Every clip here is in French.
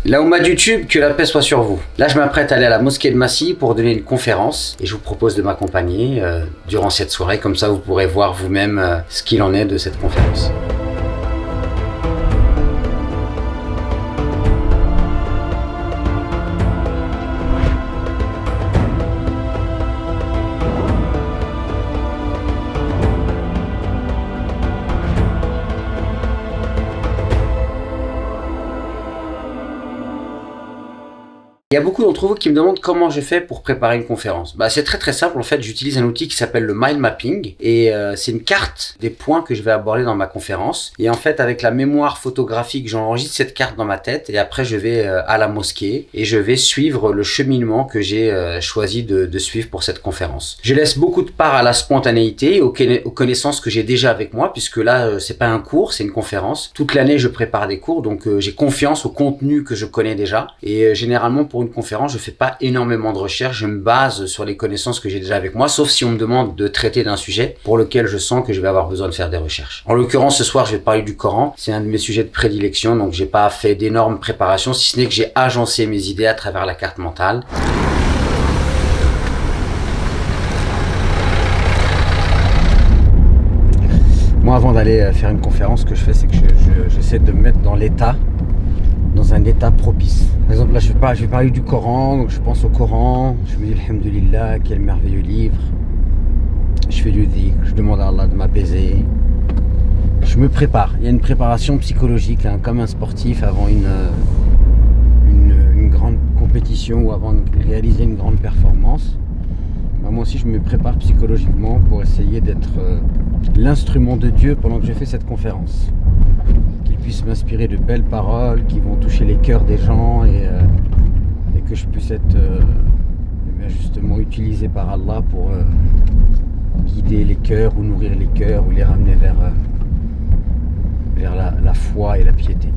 La Oumma de YouTube, que la paix soit sur vous. Là, je m'apprête à aller à la mosquée de Massy pour donner une conférence et je vous propose de m'accompagner durant cette soirée. Comme ça, vous pourrez voir vous-même ce qu'il en est de cette conférence. Il y a beaucoup d'entre vous qui me demandent comment je fais pour préparer une conférence. C'est très simple. En fait, j'utilise un outil qui s'appelle le mind mapping et c'est une carte des points que je vais aborder dans ma conférence. Et en fait, avec la mémoire photographique, j'enregistre cette carte dans ma tête et après je vais à la mosquée et je vais suivre le cheminement que j'ai choisi de suivre pour cette conférence. Je laisse beaucoup de part à la spontanéité, aux connaissances que j'ai déjà avec moi, puisque là, c'est pas un cours, c'est une conférence. Toute l'année, je prépare des cours, donc j'ai confiance au contenu que je connais déjà. Et généralement, pour une conférence, je fais pas énormément de recherche, je me base sur les connaissances que j'ai déjà avec moi, sauf si on me demande de traiter d'un sujet pour lequel je sens que je vais avoir besoin de faire des recherches. En l'occurrence, ce soir, je vais parler du Coran, c'est un de mes sujets de prédilection, donc j'ai pas fait d'énormes préparations, si ce n'est que j'ai agencé mes idées à travers la carte mentale. Moi, avant d'aller faire une conférence, ce que je fais, c'est que j'essaie de me mettre dans un état propice. Par exemple, là, je vais parler du Coran, donc je pense au Coran, je me dis alhamdoulilah, quel merveilleux livre. Je fais du dhikr, je demande à Allah de m'apaiser. Je me prépare. Il y a une préparation psychologique, comme un sportif avant une grande compétition ou avant de réaliser une grande performance. Moi aussi, je me prépare psychologiquement pour essayer d'être l'instrument de Dieu pendant que je fais cette conférence. Qu'il puisse m'inspirer de belles paroles qui vont toucher les cœurs des gens et que je puisse être justement utilisé par Allah pour guider les cœurs ou nourrir les cœurs ou les ramener vers la foi et la piété.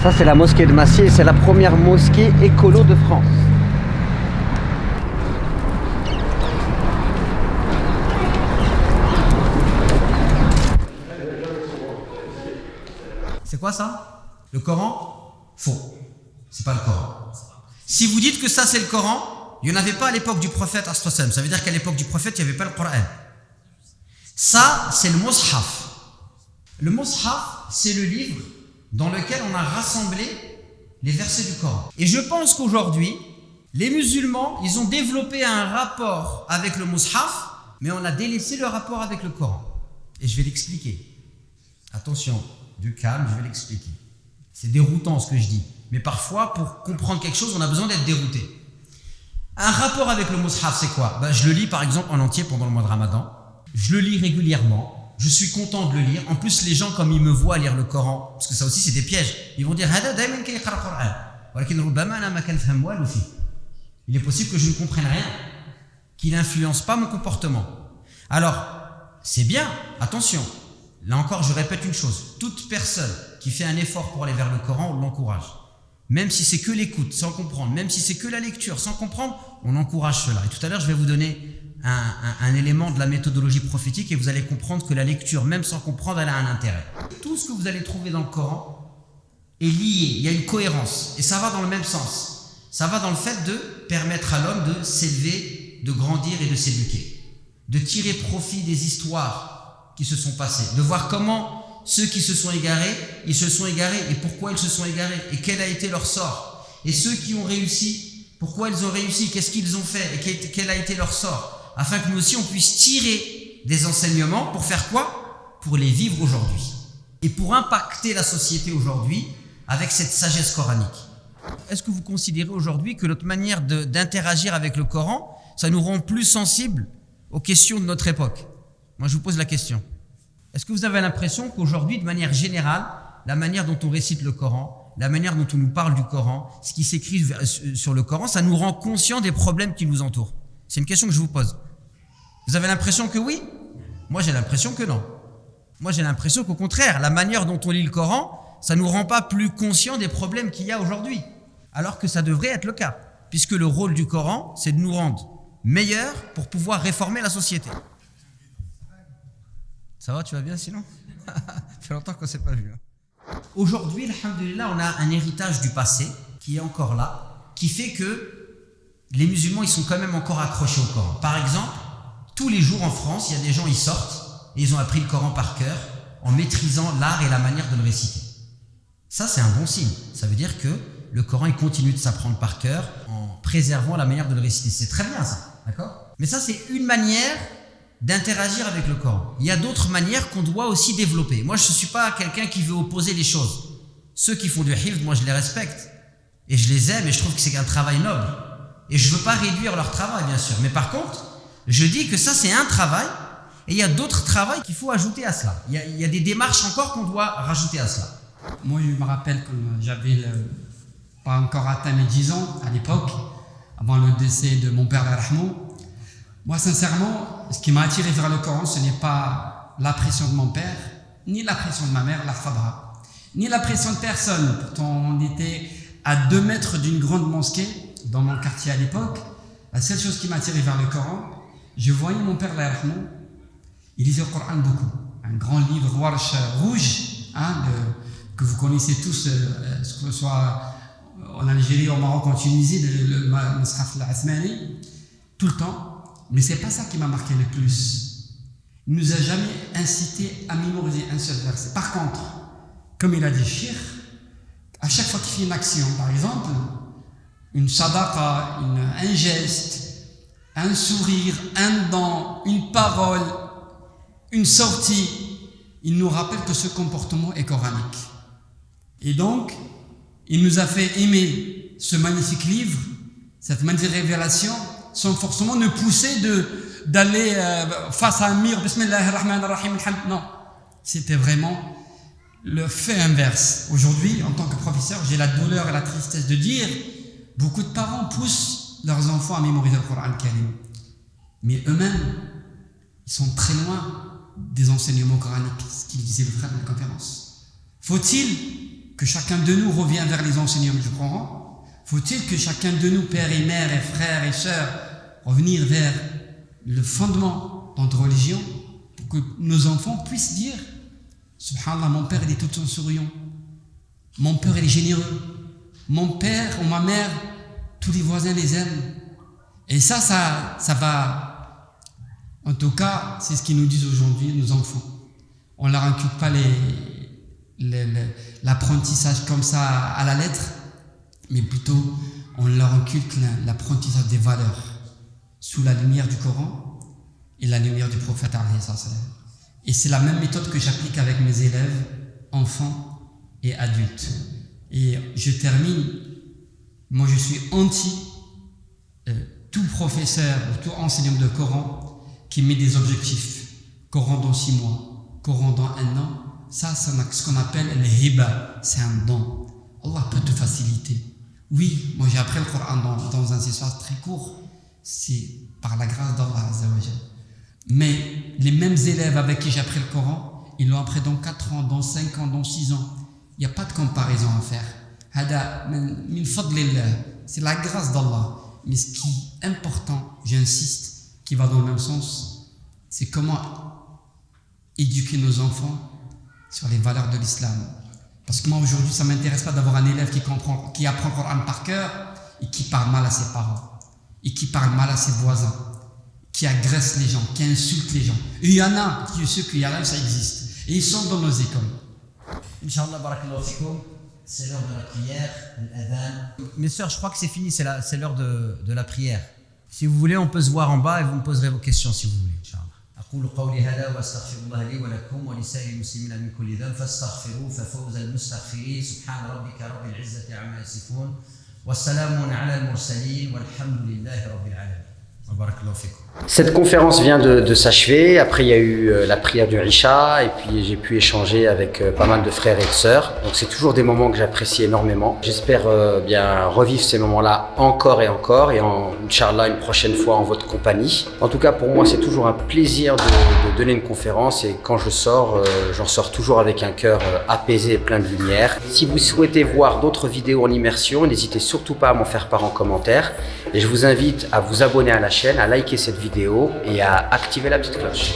Ça, c'est la mosquée de Massy et c'est la première mosquée écolo de France. C'est quoi ça? Le Coran? Faux. C'est pas le Coran. Si vous dites que ça c'est le Coran, il n'y en avait pas à l'époque du prophète. Ça veut dire qu'à l'époque du prophète, il n'y avait pas le Coran. Ça, c'est le Mushaf. Le Mushaf, c'est le livre dans lequel on a rassemblé les versets du Coran. Et je pense qu'aujourd'hui, les musulmans, ils ont développé un rapport avec le Mushaf, mais on a délaissé le rapport avec le Coran. Et je vais l'expliquer. Attention. Du calme, je vais l'expliquer. C'est déroutant ce que je dis. Mais parfois, pour comprendre quelque chose, on a besoin d'être dérouté. Un rapport avec le Mushaf, c'est quoi? Je le lis par exemple en entier pendant le mois de Ramadan. Je le lis régulièrement. Je suis content de le lire. En plus, les gens, comme ils me voient lire le Coran, parce que ça aussi, c'est des pièges, ils vont dire il est possible que je ne comprenne rien, qu'il n'influence pas mon comportement. Alors, c'est bien, attention. Là encore, je répète une chose, toute personne qui fait un effort pour aller vers le Coran, on l'encourage. Même si c'est que l'écoute, sans comprendre, même si c'est que la lecture, sans comprendre, on encourage cela. Et tout à l'heure, je vais vous donner un élément de la méthodologie prophétique et vous allez comprendre que la lecture, même sans comprendre, elle a un intérêt. Tout ce que vous allez trouver dans le Coran est lié, il y a une cohérence et ça va dans le même sens. Ça va dans le fait de permettre à l'homme de s'élever, de grandir et de s'éduquer, de tirer profit des histoires qui se sont passés, de voir comment ceux qui se sont égarés, ils se sont égarés et pourquoi ils se sont égarés et quel a été leur sort. Et ceux qui ont réussi, pourquoi ils ont réussi, qu'est-ce qu'ils ont fait et quel a été leur sort, afin que nous aussi on puisse tirer des enseignements pour faire quoi? Pour les vivre aujourd'hui et pour impacter la société aujourd'hui avec cette sagesse coranique. Est-ce que vous considérez aujourd'hui que notre manière d'interagir avec le Coran, ça nous rend plus sensibles aux questions de notre époque? Moi, je vous pose la question. Est-ce que vous avez l'impression qu'aujourd'hui, de manière générale, la manière dont on récite le Coran, la manière dont on nous parle du Coran, ce qui s'écrit sur le Coran, ça nous rend conscients des problèmes qui nous entourent? C'est une question que je vous pose. Vous avez l'impression que oui? Moi, j'ai l'impression que non. Moi, j'ai l'impression qu'au contraire, la manière dont on lit le Coran, ça ne nous rend pas plus conscients des problèmes qu'il y a aujourd'hui. Alors que ça devrait être le cas. Puisque le rôle du Coran, c'est de nous rendre meilleurs pour pouvoir réformer la société. Ça va, tu vas bien sinon? Ça fait longtemps qu'on ne s'est pas vu. Aujourd'hui, alhamdoulilah, on a un héritage du passé qui est encore là, qui fait que les musulmans, ils sont quand même encore accrochés au Coran. Par exemple, tous les jours en France, il y a des gens, ils sortent et ils ont appris le Coran par cœur en maîtrisant l'art et la manière de le réciter. Ça, c'est un bon signe. Ça veut dire que le Coran, il continue de s'apprendre par cœur en préservant la manière de le réciter. C'est très bien ça, d'accord? Mais ça, c'est une manière d'interagir avec le Coran. Il y a d'autres manières qu'on doit aussi développer. Moi, je ne suis pas quelqu'un qui veut opposer les choses. Ceux qui font du hifd, moi, je les respecte. Et je les aime et je trouve que c'est un travail noble. Et je ne veux pas réduire leur travail, bien sûr. Mais par contre, je dis que ça, c'est un travail. Et il y a d'autres travails qu'il faut ajouter à cela. Il y a des démarches encore qu'on doit rajouter à cela. Moi, je me rappelle quand j'avais pas encore atteint mes 10 ans à l'époque, avant le décès de mon père Rahmou. Moi, sincèrement, ce qui m'a attiré vers le Coran, ce n'est pas la pression de mon père, ni la pression de ma mère, la Fadra, ni la pression de personne. Pourtant, on était à 2 mètres d'une grande mosquée dans mon quartier à l'époque. La seule chose qui m'a attiré vers le Coran, je voyais mon père Rahmou, il lisait le Coran beaucoup. Un grand livre Warsh rouge, que vous connaissez tous, que ce soit en Algérie, au Maroc, en Tunisie, le Mus'haf al-Athmani, tout le temps. Mais c'est pas ça qui m'a marqué le plus. Il nous a jamais incité à mémoriser un seul verset. Par contre, comme il a dit Cheikh, à chaque fois qu'il fait une action, par exemple, une sadaqa, un geste, un sourire, un don, une parole, une sortie, il nous rappelle que ce comportement est coranique. Et donc, il nous a fait aimer ce magnifique livre, cette magnifique révélation, sans forcément nous pousser d'aller face à un mur, Bismillahirrahmanirrahim, non. C'était vraiment le fait inverse. Aujourd'hui, en tant que professeur, j'ai la douleur et la tristesse de dire, beaucoup de parents poussent leurs enfants à mémoriser le Coran Karim. Mais eux-mêmes, ils sont très loin des enseignements coraniques, ce qu'il disait le frère de la conférence. Faut-il que chacun de nous revienne vers les enseignements du Coran? Faut-il que chacun de nous, pères et mères et frères et sœurs, revenir vers le fondement de notre religion pour que nos enfants puissent dire Subhanallah, mon père il est tout le temps souriant, mon père il est généreux, mon père ou ma mère, tous les voisins les aiment. Et ça va, en tout cas, c'est ce qu'ils nous disent aujourd'hui nos enfants. On ne leur inculque pas l'apprentissage comme ça à la lettre, mais plutôt on leur inculque l'apprentissage des valeurs sous la lumière du Coran et la lumière du prophète. Et c'est la même méthode que j'applique avec mes élèves, enfants et adultes. Et je termine, moi je suis anti tout professeur ou tout enseignant de Coran qui met des objectifs. Coran dans 6 mois, Coran dans 1 an, ça c'est ce qu'on appelle le hiba, c'est un don. Allah peut te faciliter. Oui, moi j'ai appris le Coran dans un espace très court, c'est par la grâce d'Allah Azza wa Jal. Mais les mêmes élèves avec qui j'ai appris le Coran, ils l'ont appris dans 4 ans, dans 5 ans, dans 6 ans. Il n'y a pas de comparaison à faire. Hada min fadlillah, c'est la grâce d'Allah. Mais ce qui est important, j'insiste, qui va dans le même sens, c'est comment éduquer nos enfants sur les valeurs de l'islam. Parce que moi aujourd'hui, ça ne m'intéresse pas d'avoir un élève qui apprend le Coran par cœur et qui parle mal à ses parents, et qui parle mal à ses voisins, qui agresse les gens, qui insulte les gens. Et il y en a, ceux qui y arrivent, ça existe. Et ils sont dans nos écoles. Inch'Allah, barakallahu fikoum. C'est l'heure de la prière, l'adhan. Mes sœurs, je crois que c'est fini, c'est l'heure de la prière. Si vous voulez, on peut se voir en bas et vous me poserez vos questions si vous voulez, Inch'Allah. أقول قولي هذا وأستغفر الله لي ولكم ولسائر المسلمين من كل ذنب فاستغفروه ففوز المستغفرين سبحان ربك رب العزة عما يصفون والسلام على المرسلين والحمد لله رب العالمين. Cette conférence vient de s'achever. Après, il y a eu la prière du Isha et puis j'ai pu échanger avec pas mal de frères et de sœurs. Donc, c'est toujours des moments que j'apprécie énormément. J'espère bien revivre ces moments-là encore et encore et Inch'Allah une prochaine fois en votre compagnie. En tout cas, pour moi, c'est toujours un plaisir de donner une conférence et quand je sors, j'en sors toujours avec un cœur apaisé et plein de lumière. Si vous souhaitez voir d'autres vidéos en immersion, n'hésitez surtout pas à m'en faire part en commentaire et je vous invite à vous abonner à la chaîne, à liker cette vidéo et à activer la petite cloche.